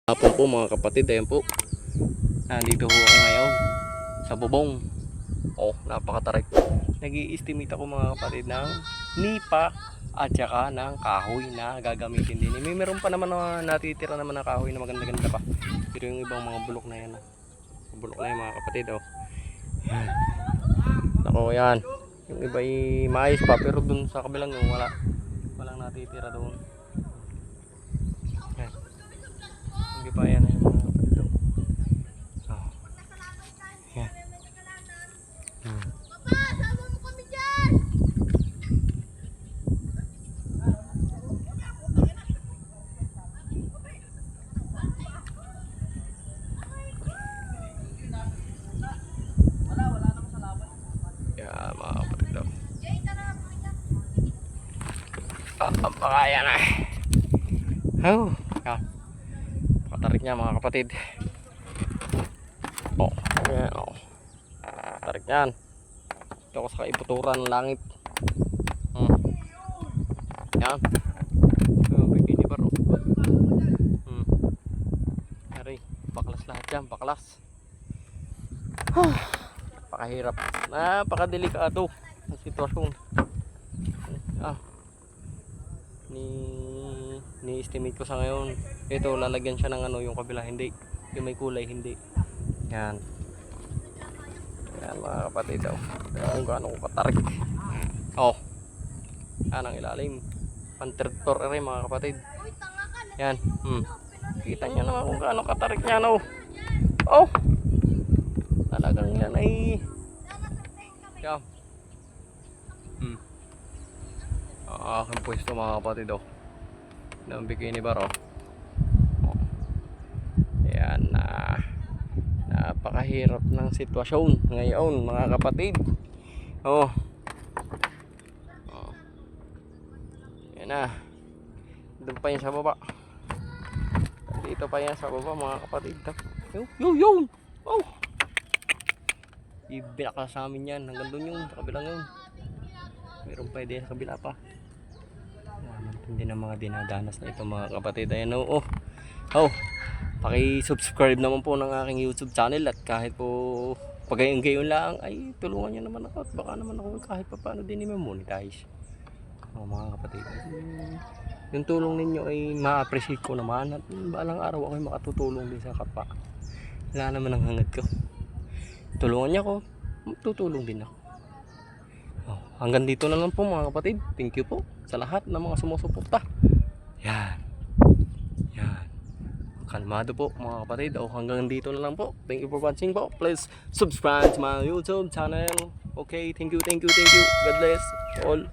Hapon po mga kapatid, ayan po. Nandito po ako ngayon sa bubong. Oh, napakatarik. Nag-i-estimate ako mga kapatid ng nipa at saka ng kahoy na gagamitin din. Meron pa naman na natitira naman na kahoy na maganda-ganda pa. Pero yung ibang mga bulok na yan, bulok na yan mga kapatid, oh. Yan. Ako yan. Yung iba ay maayos pa, pero dun sa kabilang yung walang natitira doon. Yan. Hindi pa yan yung mga kapatid, oh. Oh. Yan. Yan mga kapatid, oh. Ang pakaya na. Oh, yan. Patarik niya mga kapatid. Oh, yan, oh. Tarik yan. Ito ko sa kaibuturan ng langit. Yan. Bikini bar, oh. Ari, baklas lahat yan, baklas. Napakahirap. Napakadelikado ang sitwasyon. Ni-estimate ko sa ngayon. Ito, lalagyan siya ng yung kabila, hindi. Yung may kulay, hindi. Yan. Yan mga kapatid, oh. Kung gaano ko katarik. Oh. Yan ang ilalim. Third floor rin mga kapatid. Yan. Kita nyo naman kung gaano katarik niya, no. Oh. Talagang yan ay yan. Aking pwesto mga kapatid, oh. Ng bikini bar, oh. Yan na. Napakahirap ng sitwasyon ngayon mga kapatid. Oh. Yan na. Doon pa yan sa baba. Dito pa yan sa baba mga kapatid. Yun. Oh. Ibinak na sa amin yan. Hanggang doon yung kabilang yun. Meron pa din sa kabila pa. Hindi na mga dinadanas na ito mga kapatid. Ayan, oh. Paki-subscribe naman po ng aking YouTube channel. At kahit po pagayon-gayon lang, ay tulungan nyo naman ako. At baka naman ako kahit pa paano din i-monetize. Mga kapatid, yung tulong ninyo ay ma-appreciate ko naman. At balang araw ako ay makatutulong din sa kapwa. Wala naman ang hangad ko. Tulungan niya ako, tutulong din ako. Hanggang dito na lang po mga kapatid. Thank you po sa lahat ng mga sumusuporta. Yan. Kalmado po mga kapatid. Hanggang dito na lang po. Thank you for watching po. Please subscribe to my YouTube channel. Okay, thank you. God bless all.